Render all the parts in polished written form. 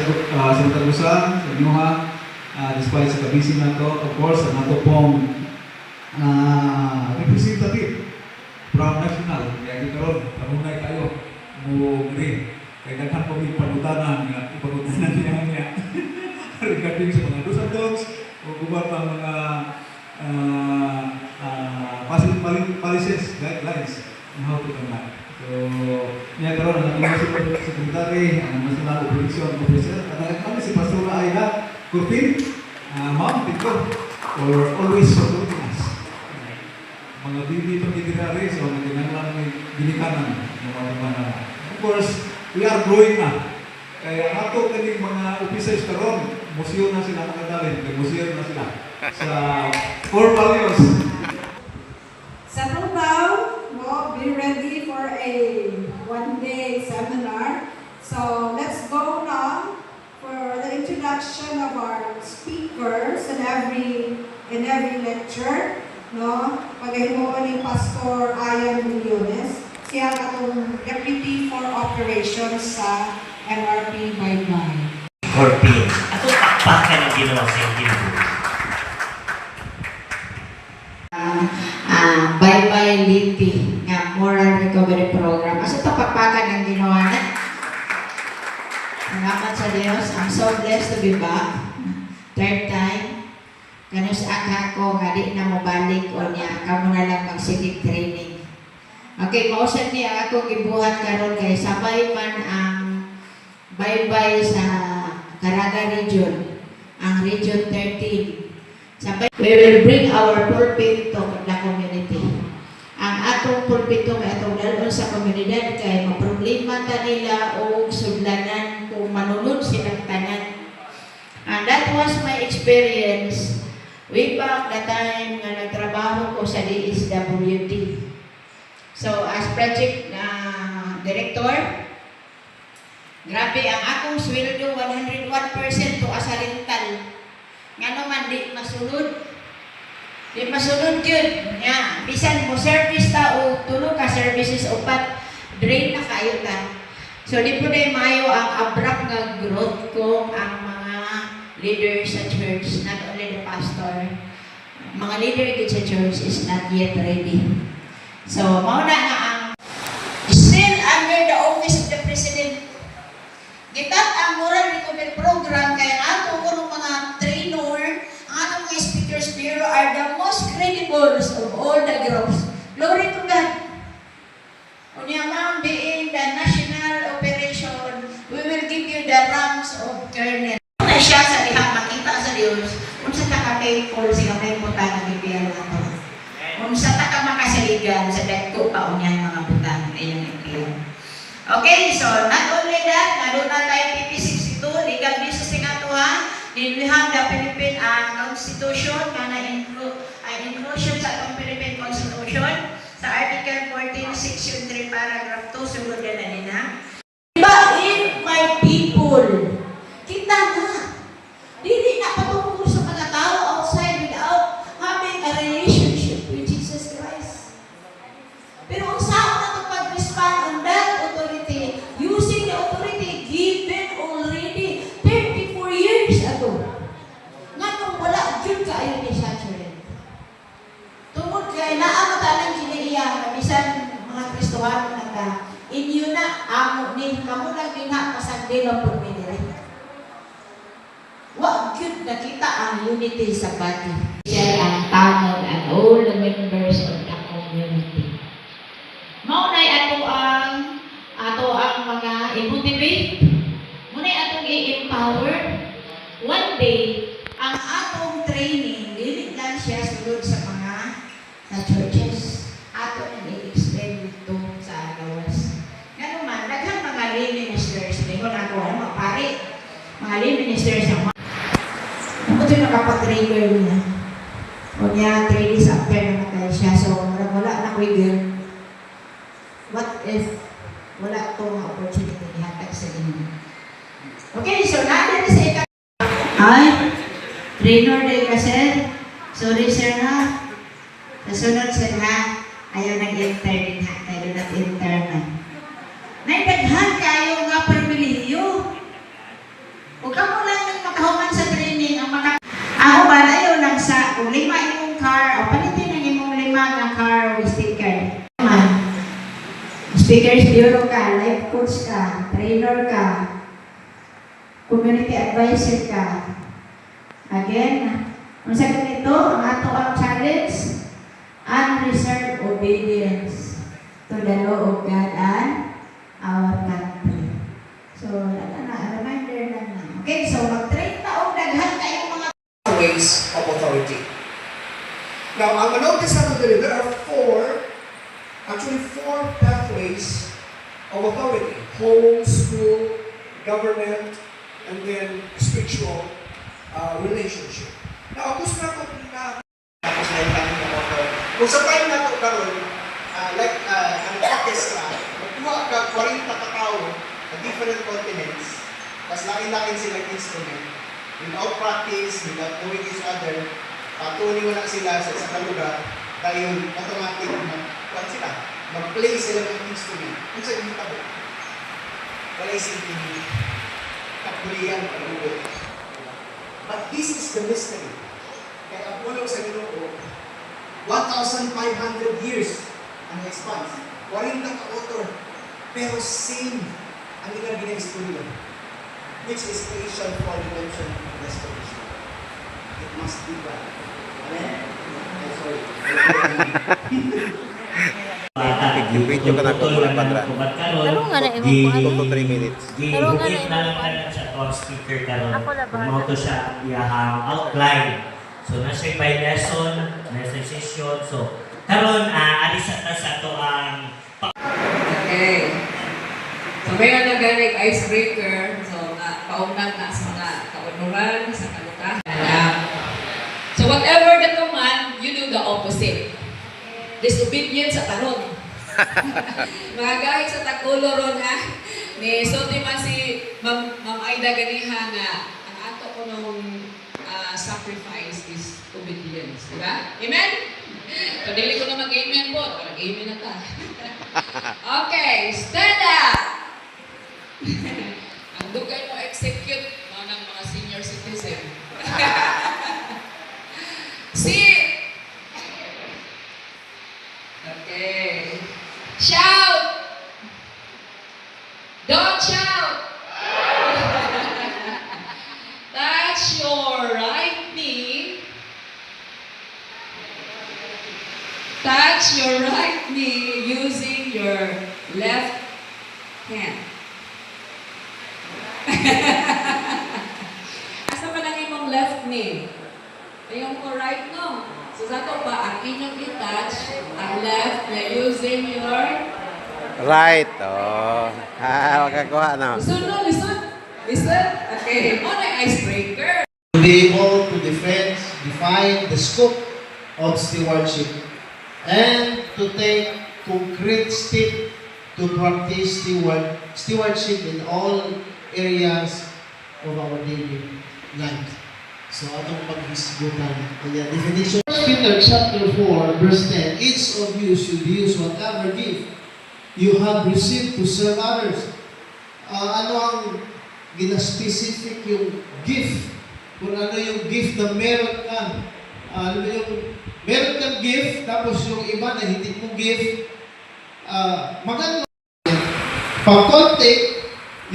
sa Tagusan, sa Inuha, despite sa kabisi na to, of course, ang ato pong representative from national, kaya kita ron, panunay tayo, rin. Kaya naghan po yung panutanan, ipagutanan niya regarding sa mga do's and don'ts, o gubat ang mga policies, guidelines, on how to conduct. So, niya karoon ang ating secretary, ang national operation officer, at kami si Pastor Aida Curtin, ma'am, tito, for always supporting us. Mga bibi pagkitirari, so nagkinanglan may binikanan ng mga of course, we are growing na. Kaya ato kaning mga officers karon, museo na sila makadalhin, museo na sila sa core values. Sa Tugnaw, be ready for a one-day seminar. So let's go now for the introduction of our speakers in every lecture. No, paghimuon ni Pastor Ian Millones, siya atong Deputy for Operations sa NRP Baybay. Corpin, ato pakpakan ang ginawa sa inyo. Baybay Lindy nga Moral Recovery Program. Asa ito pakpakan ang ginawa na? Salamat sa Diyos. I'm so blessed to be back. Third time. Ganun sa ako nga di na mabalik o niya. Kamu na lang mag-civic training. Okay, mausan niya ako gibuhat karon kay sabay man ang baybay sa Caraga Region. Ang Region 13. Sabay, we will bring our pulpit to the community. Ang atong pulpito may atong dalon sa komunidad kay maproblema ta nila o sudlanan kung manunod silang tanan. And that was my experience way back the time na nagtrabaho ko sa DSWD. So as project director, grabe ang akong sweldo 101% to asarintal. Nga naman di masulod. Di masulod yun. Nga, bisan mo service ta o tulo ka services upat, drain na kayo ta. So di po na mayo ang abrupt nga growth ko ang mga leaders sa church, not only the pastor. Mga leader din sa church is not yet ready. So, mauna nga ang still under the office of the President. Gitat ang Moral Recovery Program kaya ato ko ng mga trainer, ang atong mga speakers bureau are the most credible of all the groups. Glory to God. Unya ma'am, being the national operation, we will give you the ranks of colonel. Na siya sa dihang makita sa Diyos, kung sa takakay Paul siya may butang na bibiyal na to. Kung sa taka makasaligan, sa dagko pa unyan mga butang, ayun yung clear. Okay, so not only that, naroon na tayo PP62, legal basis ng ato ha, then we have the Philippine Constitution, na inclusion sa atong Philippine Constitution, sa Article 14, Section 3, Paragraph 2, sugod na nila. But if my people, kita na, dili na patungkol sa mga tao outside without having a relationship with Jesus Christ. Pero ang saan na ito pag-respond on that authority, using the authority given already 34 years ago. Nga nung wala, yun kaayon ni Saturday. Tungkol kay naamata ng kinaiya, bisan mga Kristohan na inyo na, amo ni, kamo lang din ha, pasagdila po minire. Wag yun nakita ang unity sa body. Siya ang tanod and all the members of the community. Maunay ato ang mga i-motivate, munay atong i-empower. One day, ang atong training, dili lang siya sulod sa mga churches. Ato ang i-explain dito sa gawas. Nga naman, daghang mga lay ministers, lingon ako, mga pare, mga lay ministers ang ako ito nakapag-trailer niya. O niya, 3 days after namatay siya. So, wala na ko yun. What if wala itong opportunity ihatag sa inyo? Okay, so natin sa ikaw. Ay, trainer day ka, sir. Sorry, sir, ha? Sa sunod, sir, ha? Ayaw nag-enter din, ha? Tayo nag-enter na. Naidaghan kayo nga pribilehyo. O Speakers Bureau ka, life coach ka, trainer ka, community advisor ka. Again, kung sa ganito, ang ato ang challenge, unreserved obedience to the law of God and our country. So, reminder lang na. Okay, so mag-train taong daghan kayong mga ways of authority. Now, ang manotice natin din, there are four pathways of authority. Home, school, government, and then spiritual relationship. Now, ako sa nato na tapos na yung tanong ng author. Kung sa time nato karon, ang orchestra, magkuha ka 40 katao na different continents, tapos lain-lain silang instrument. Without practice, without knowing each other, tuloy mo lang sila sa isang lugar, dahil automatic mag-play sila ng instrument. Kung sa inyo tabo, wala isipin kapulian palugot. But this is the mystery. Kaya ang ulong sa Ginoo, 1,500 years ang expanse. 40 ka-author, pero same ang ilang gina-istorya. Which is creation, for redemption, and restoration. It must be God. Amen? I'm sorry. Yung video ka na kung padra. Pero nga na Di 2 to 3 minutes. Pero nga Gihugit na na lang ka na sa top speaker karon. Ako na bahala. Kumoto siya iyahang outline. So na siya by lesson, lesson session. So karon alisa ta sa to ang Okay. So mayroon na galing icebreaker. So paunang na sa mga kaunuran, sa kalutahan. So whatever the command, you do the opposite. Disobedience sa taron. Mga gahit sa takulo ron ni sulti man si Ma'am Aida ganiha nga ang ato ko nung sacrifice is obedience. Diba? Amen? So dili ko na mag-amen po. Parang amen na ta. Okay, stand up! Ang dugay mo execute mo ng mga senior citizen. Sit! Okay. Shout! Don't shout! Touch your right knee. Touch your right knee using your left hand. Asa pa lang imong left knee? Ayong ko right, no? So sa to pa, ang inyong i-touch, ang left na using your... Right. Oh. Makakuha na. Listen, no? Listen? Listen? Okay. Mo na icebreaker. To be able to define the scope of stewardship and to take concrete step to practice stewardship in all areas of our daily life. So, atong paghisgutan. Kaya, definition. 1 Peter chapter 4, verse 10, each of you should use whatever gift you have received to serve others. Ano ang gina-specific yung gift? Kung ano yung gift na meron ka. Ano yung meron kang gift, tapos yung iba na hindi mo gift, maganda. Pag-konti,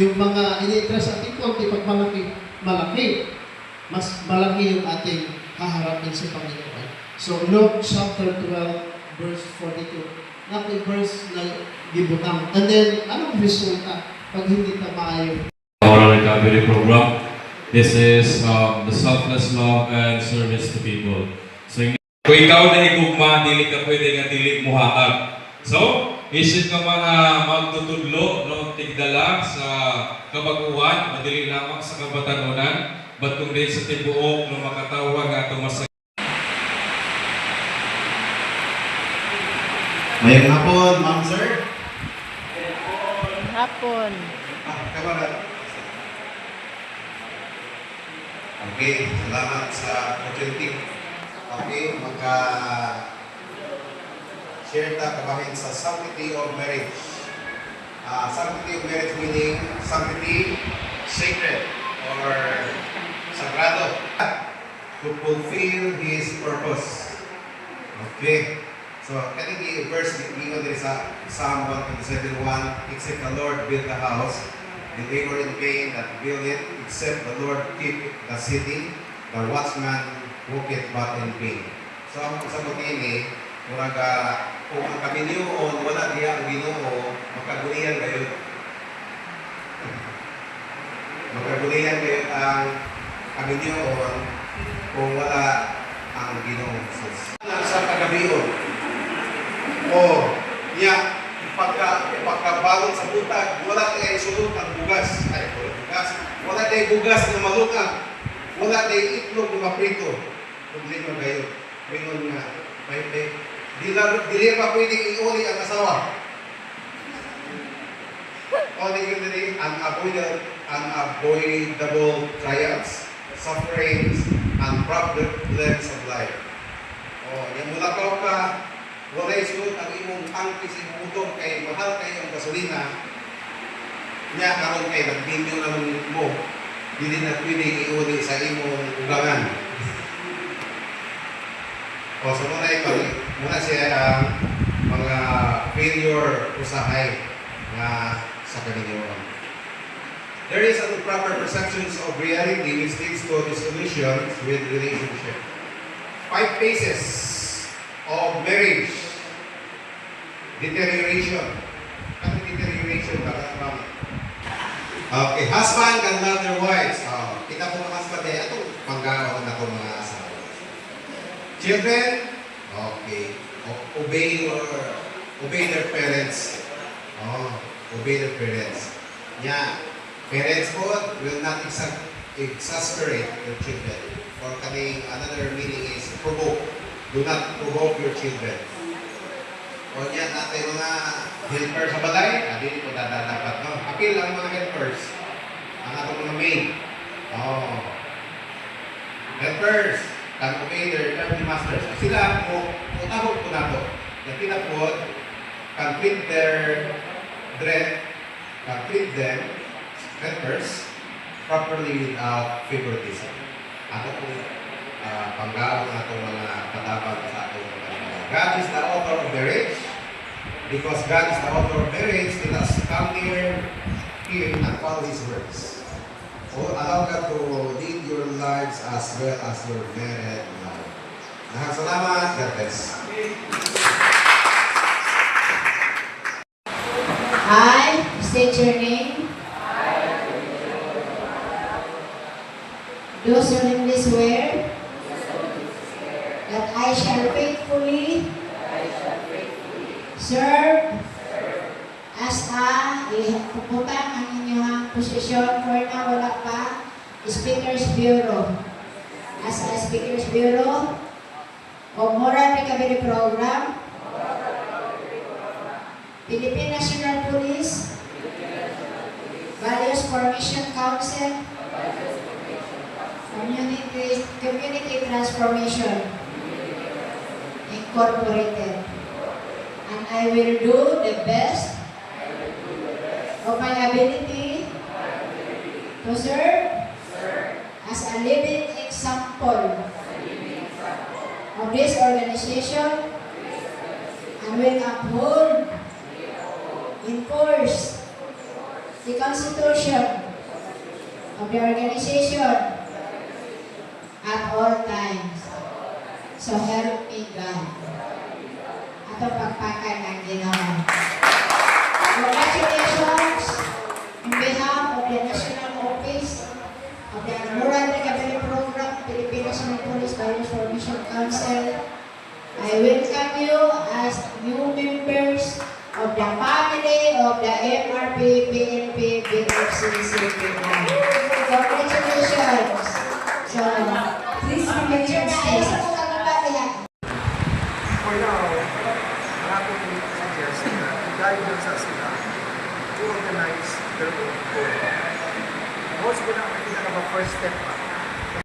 yung mga ini-interest sa ating konti, pag malaki, mas malaki yung ating haharapin sa Panginoon. So, Luke chapter 12, verse 42. Naku verse na gibutang. And then, anong resulta pag hindi ka maayo? Our recovery program. This is the selfless love and service to people. So, kung ikaw na igugma, dili ka pwede nga dili mo hatag. So, isip ka mga magtutudlo, no, tigdala sa kabaguhan, madili lamang sa kabatanunan, but kung din sa tibuok, no, makatawag ato mas Mayang hapon, ma'am sir. Hapon. Kabagat. Okay, salamat sa opportunity. Okay, share ta kabahin sa sanctity of marriage. Sanctity of marriage meaning sanctity, sacred or sagrado to fulfill His purpose. Okay. So, kaning verse gingon diri sa Psalm 127:1, except the Lord build the house, they labor in vain that build it, except the Lord keep the city, the watchman walketh but in vain. So, ang sabot ini, murag kung ang kaminyoon wala diya ang Ginoo, magkagunihan kayo. Magkagunihan kayo ang kaminyoon kung wala ang Ginoo Jesus. Sa kagabion, niya, pagkabalot sa butag, wala tayo sulot ang bugas. Wala tayo bugas na malukang. Wala tayo itlog na maprito. Kung di mo kayo, mayroon nga, dili pa pwedeng iuli ang asawa. Unavoidable trials, sufferings, and problems of life. Yung mulakaw ka, wala isulot ang imong tangki sa imong motor kay mahal kayo ang gasolina, niya karon kay nagbinyo naman mo, hindi na pwedeng iuli sa imong ugangan. So muna siya ang mga failure usahay na sa kaninyoon. There is a proper perceptions of reality which leads to disillusions with relationship. 5 phases of marriage. Deterioration. Ano deterioration? Okay, husband and love their wives. Kita po mga husband eh, ito panggawa na ito mga asawa. Children, okay, obey their parents. Obey their parents. Parents po will not exasperate your children. Or another meaning is provoke. Do not provoke your children. O niya, natin mga helpers sa balay, hindi po dapat, no? Appeal ang mga helpers. Ang atong mga maid. Helpers can obey their earthly masters. Sila po, utahog po na ito. Na pinapod, can treat their dread, can treat them, helpers, properly without favoritism. Ato po, panggawa na itong mga patabag sa atong God is the author of marriage. Because God is the author of marriage, let us come here and follow His words. Allow God to lead your lives as well as your married life. Salamat. God bless. I state your name. Do solemnly swear that I shall faithfully serve as puputang ang inyong posisyon for na wala pa Speaker's Bureau. As a Speaker's Bureau of Moral Recovery Program, Philippine National Police, Values Formation Council, Community Transformation Incorporated. And I will do the best of my ability to serve as a living example of this organization and will uphold, enforce the Constitution of the organization at all times. So help me God. Ato pagpakan ng Ginoo. Congratulations on behalf of the National Office of the Moral Recovery Program, Philippine National Police Values Formation Council. I welcome you as new members of the family of the MRP PNP BFCCPI.